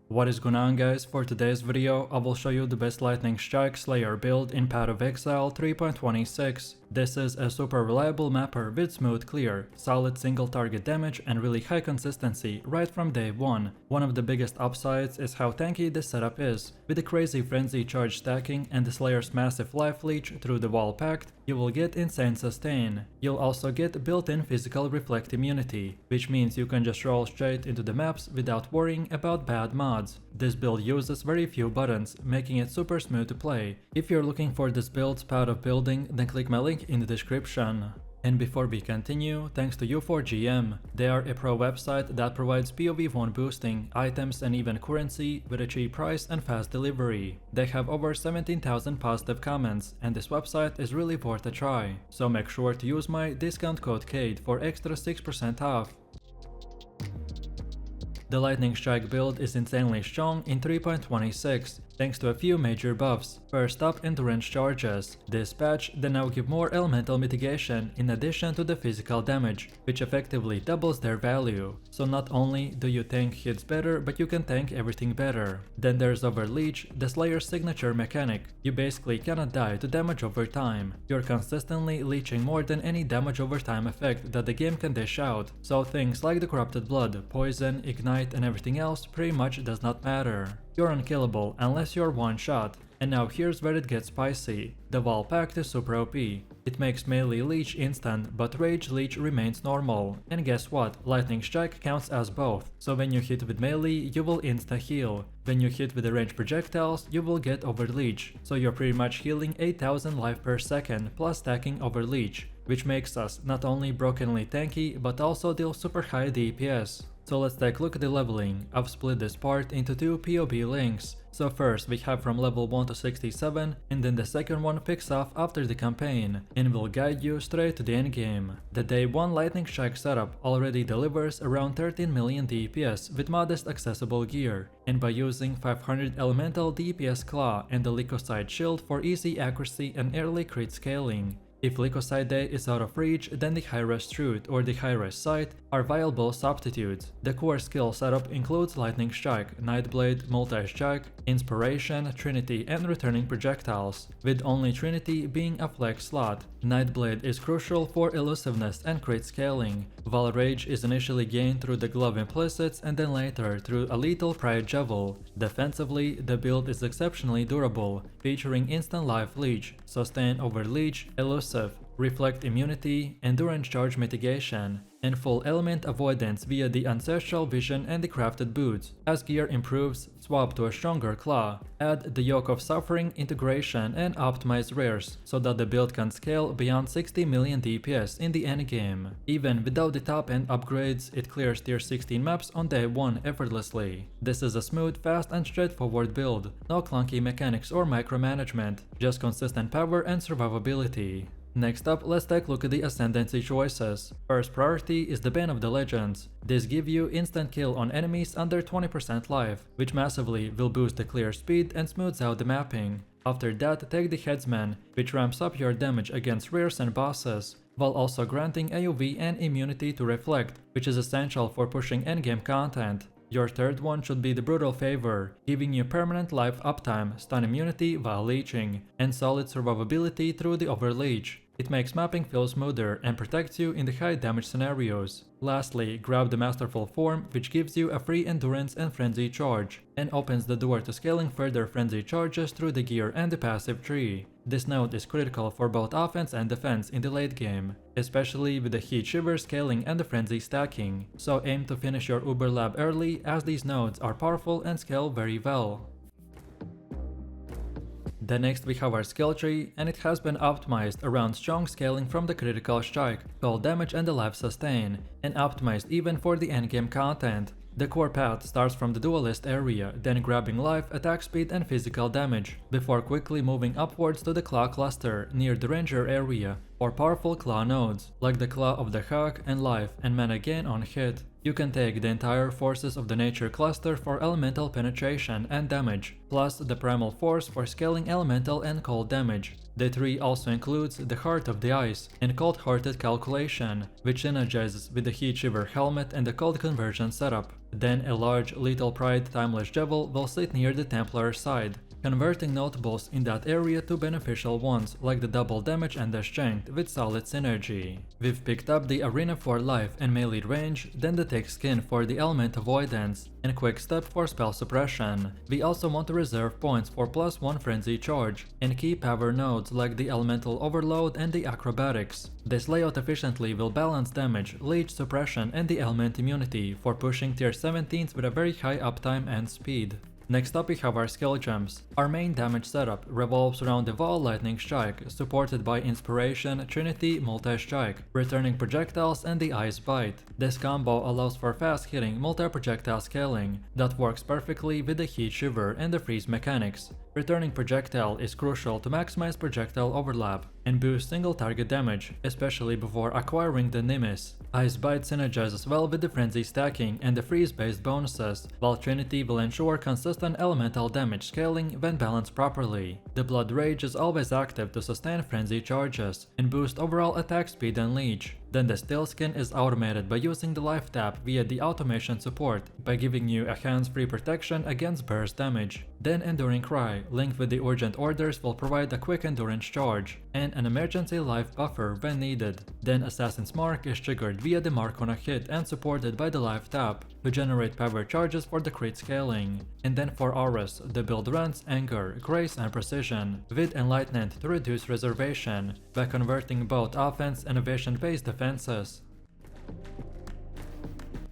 What is going on, guys? For today's video, I will show you the best lightning strike Slayer build in Pact of Exile 3.26. This is a super reliable mapper with smooth clear, solid single target damage and really high consistency right from day one. One of the biggest upsides is how tanky this setup is. With the crazy frenzy charge stacking and the Slayer's massive life leech through the wall pact, you will get insane sustain. You'll also get built-in physical reflect immunity, which means you can just roll straight into the maps without worrying about bad mods. This build uses very few buttons, making it super smooth to play. If you're looking for this build's path of building, then click my link in the description. And before we continue, thanks to U4GM. They are a pro website that provides PoE1 boosting, items and even currency with a cheap price and fast delivery. They have over 17,000 positive comments, and this website is really worth a try. So make sure to use my discount code KADE for extra 6% off. The Lightning Strike build is insanely strong in 3.26, thanks to a few major buffs. First up, endurance charges. This patch they now give more elemental mitigation in addition to the physical damage, which effectively doubles their value. So not only do you tank hits better, but you can tank everything better. Then there's over leech, the Slayer's signature mechanic. You basically cannot die to damage over time. You're consistently leeching more than any damage over time effect that the game can dish out. So things like the corrupted blood, poison, ignite and everything else pretty much does not matter. You're unkillable unless you're one shot. And now here's where it gets spicy. The wall pact is super OP. It makes melee leech instant, but rage leech remains normal. And guess what? Lightning strike counts as both. So when you hit with melee, you will insta heal. When you hit with the range projectiles, you will get over leech. So you're pretty much healing 8000 life per second plus stacking over leech, which makes us not only brokenly tanky, but also deal super high DPS. So let's take a look at the leveling. I've split this part into two PoE links. So first we have from level 1 to 67, and then the second one picks off after the campaign, and will guide you straight to the endgame. The day 1 lightning strike setup already delivers around 13 million DPS with modest accessible gear, and by using 500 elemental DPS claw and the leukocyte shield for easy accuracy and early crit scaling. If Leukocyte Day is out of reach, then the high-res Truth or the high-res Sight are viable substitutes. The core skill setup includes Lightning Strike, Nightblade, Multi-Strike, Inspiration, Trinity and Returning Projectiles, with only Trinity being a flex slot. Nightblade is crucial for elusiveness and crit scaling, while Rage is initially gained through the Glove Implicits and then later through a lethal Pride Javel. Defensively, the build is exceptionally durable, featuring instant life leech, sustain over leech, elusive, reflect immunity, endurance charge mitigation, and full element avoidance via the ancestral vision and the crafted boots. As gear improves, swap to a stronger claw, add the yoke of suffering integration and optimize rares so that the build can scale beyond 60 million DPS in the endgame. Even without the top end upgrades, it clears tier 16 maps on day 1 effortlessly. This is a smooth, fast and straightforward build, no clunky mechanics or micromanagement, just consistent power and survivability. Next up, let's take a look at the Ascendancy choices. First priority is the Bane of the Legends. This gives you instant kill on enemies under 20% life, which massively will boost the clear speed and smooths out the mapping. After that, take the Headsman, which ramps up your damage against rares and bosses, while also granting AoE and immunity to Reflect, which is essential for pushing endgame content. Your third one should be the Brutal Favor, giving you permanent life uptime, stun immunity while leeching, and solid survivability through the overleech. It makes mapping feel smoother and protects you in the high damage scenarios. Lastly, grab the Masterful Form, which gives you a free endurance and frenzy charge, and opens the door to scaling further frenzy charges through the gear and the passive tree. This node is critical for both offense and defense in the late game, especially with the Heat Shiver scaling and the frenzy stacking, so aim to finish your Uber Lab early as these nodes are powerful and scale very well. Then next we have our skill tree, and it has been optimized around strong scaling from the critical strike, cold damage and the life sustain, and optimized even for the endgame content. The core path starts from the duelist area, then grabbing life, attack speed and physical damage, before quickly moving upwards to the claw cluster near the ranger area, or powerful claw nodes, like the claw of the hawk and life and mana gain on hit. You can take the entire forces of the nature cluster for elemental penetration and damage, plus the primal force for scaling elemental and cold damage. The tree also includes the Heart of the Ice and Cold-Hearted Calculation, which synergizes with the Heat Shiver helmet and the cold conversion setup. Then a large Lethal Pride Timeless Jewel will sit near the Templar's side, converting notables in that area to beneficial ones like the double damage and the strength with solid synergy. We've picked up the Arena for life and melee range, then the thick skin for the element avoidance, and quick step for spell suppression. We also want to reserve points for +1 frenzy charge, and key power nodes like the elemental overload and the acrobatics. This layout efficiently will balance damage, leech suppression and the element immunity for pushing tier 17s with a very high uptime and speed. Next up we have our skill gems. Our main damage setup revolves around the Wall Lightning Strike, supported by Inspiration, Trinity, Multi-Strike, returning projectiles and the Ice Bite. This combo allows for fast hitting multi-projectile scaling that works perfectly with the Heat Shiver and the Freeze mechanics. Returning projectile is crucial to maximize projectile overlap and boost single target damage, especially before acquiring the Nimbus. Ice Bite synergizes well with the Frenzy stacking and the freeze based bonuses, while Trinity will ensure consistent elemental damage scaling when balanced properly. The Blood Rage is always active to sustain frenzy charges and boost overall attack speed and leech. Then the Steel Skin is automated by using the life tap via the automation support by giving you a hands-free protection against burst damage. Then Enduring Cry, linked with the Urgent Orders, will provide a quick endurance charge and an emergency life buffer when needed. Then Assassin's Mark is triggered via the mark on a hit and supported by the life tap to generate power charges for the crit scaling. And then for Auras, the build runs Anger, Grace and Precision, with Enlightenment to reduce reservation by converting both offense and evasion based defenses.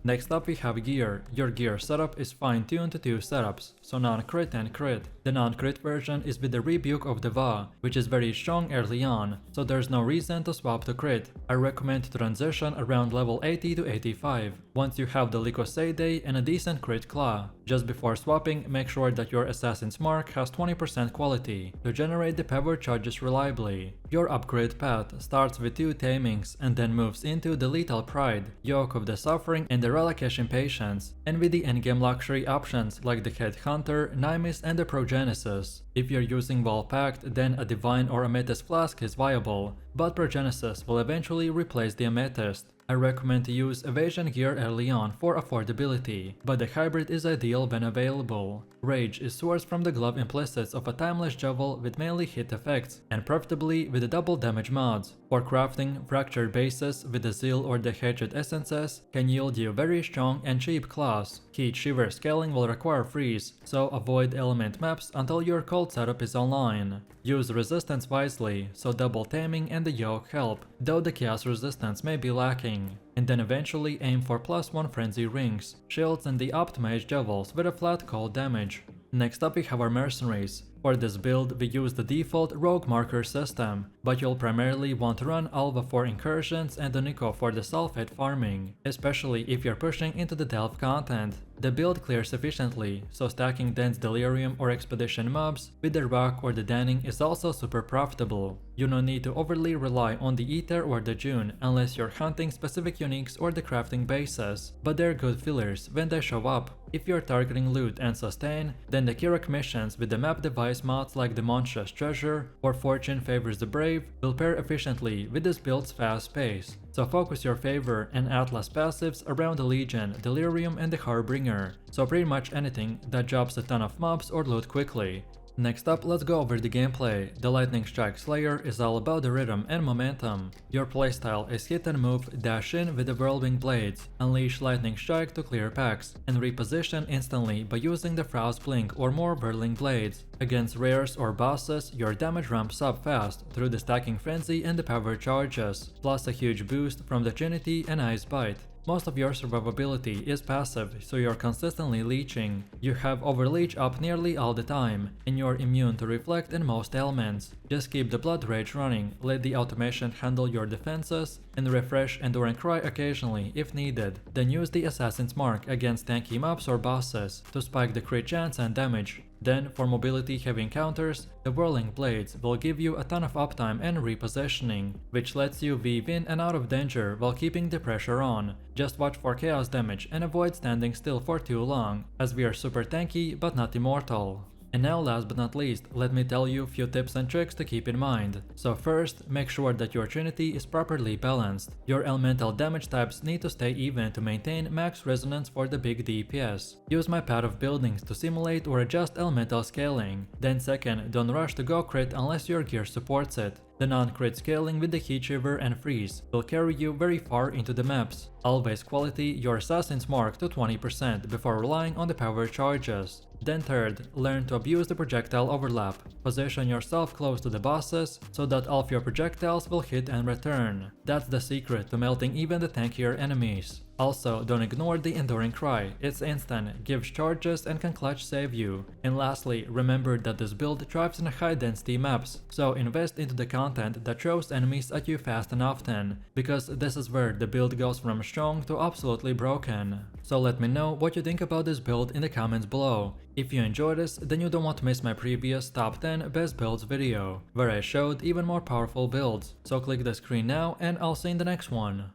Next up we have gear. Your gear setup is fine-tuned to 2 setups, so non-crit and crit. The non-crit version is with the Rebuke of the Va, which is very strong early on, so there's no reason to swap to crit. I recommend to transition around level 80 to 85, once you have the Lycoseidei and a decent crit claw. Just before swapping, make sure that your Assassin's Mark has 20% quality to generate the power charges reliably. Your upgrade path starts with 2 tamings and then moves into the Lethal Pride, Yoke of the Suffering and the Relicash Impatience, and with the endgame luxury options like the Headhunter, Nimis and the Progenesis. If you're using Wall Pact, then a Divine or Amethyst Flask is viable, but Progenesis will eventually replace the Amethyst. I recommend to use evasion gear early on for affordability, but the hybrid is ideal when available. Rage is sourced from the glove implicits of a Timeless Jewel with melee hit effects, and preferably with the double damage mods. For crafting, Fractured Bases with the Zeal or the Hatred Essences can yield you very strong and cheap claws. Heat Shiver scaling will require freeze, so avoid element maps until your cold setup is online. Use resistance wisely, so double taming and the yoke help, though the chaos resistance may be lacking. And then eventually aim for +1 frenzy rings, shields and the optimized jewels with a flat cold damage. Next up we have our Mercenaries. For this build we use the default rogue marker system, but you'll primarily want to run Alva for incursions and Nico for the sulfate farming, especially if you're pushing into the delve content. The build clears efficiently, so stacking dense delirium or expedition mobs with the rock or the danning is also super profitable. You don't need to overly rely on the ether or the June unless you're hunting specific uniques or the crafting bases, but they're good fillers when they show up. If you're targeting loot and sustain, then the Kirak missions with the map device mods like the Monstrous Treasure or Fortune Favors the Brave will pair efficiently with this build's fast pace. So focus your favor and Atlas passives around the Legion, Delirium and the Harbinger, so pretty much anything that drops a ton of mobs or loot quickly. Next up, let's go over the gameplay. The Lightning Strike Slayer is all about the rhythm and momentum. Your playstyle is hit and move, dash in with the Whirlwind Blades, unleash Lightning Strike to clear packs, and reposition instantly by using the Frost Blink or more Whirling Blades. Against rares or bosses, your damage ramps up fast through the Stacking Frenzy and the power charges, plus a huge boost from the Trinity and Ice Bite. Most of your survivability is passive, so you're consistently leeching. You have overleech up nearly all the time, and you're immune to reflect in most elements. Just keep the Blood Rage running, let the automation handle your defenses, and refresh Enduring Cry occasionally if needed. Then use the Assassin's Mark against tanky mobs or bosses to spike the crit chance and damage. Then, for mobility heavy encounters, the Whirling Blades will give you a ton of uptime and repositioning, which lets you weave in and out of danger while keeping the pressure on. Just watch for chaos damage and avoid standing still for too long, as we are super tanky but not immortal. And now last but not least, let me tell you a few tips and tricks to keep in mind. So first, make sure that your trinity is properly balanced. Your elemental damage types need to stay even to maintain max resonance for the big DPS. Use my path of buildings to simulate or adjust elemental scaling. Then second, don't rush to go crit unless your gear supports it. The non-crit scaling with the Heat Shiver and Freeze will carry you very far into the maps. Always quality your Assassin's Mark to 20% before relying on the power charges. Then third, learn to abuse the projectile overlap. Position yourself close to the bosses so that all of your projectiles will hit and return. That's the secret to melting even the tankier enemies. Also, don't ignore the Enduring Cry, it's instant, gives charges and can clutch save you. And lastly, remember that this build thrives in high density maps, so invest into the content that throws enemies at you fast and often, because this is where the build goes from strong to absolutely broken. So let me know what you think about this build in the comments below. If you enjoyed this, then you don't want to miss my previous top 10 best builds video, where I showed even more powerful builds. So click the screen now and I'll see you in the next one.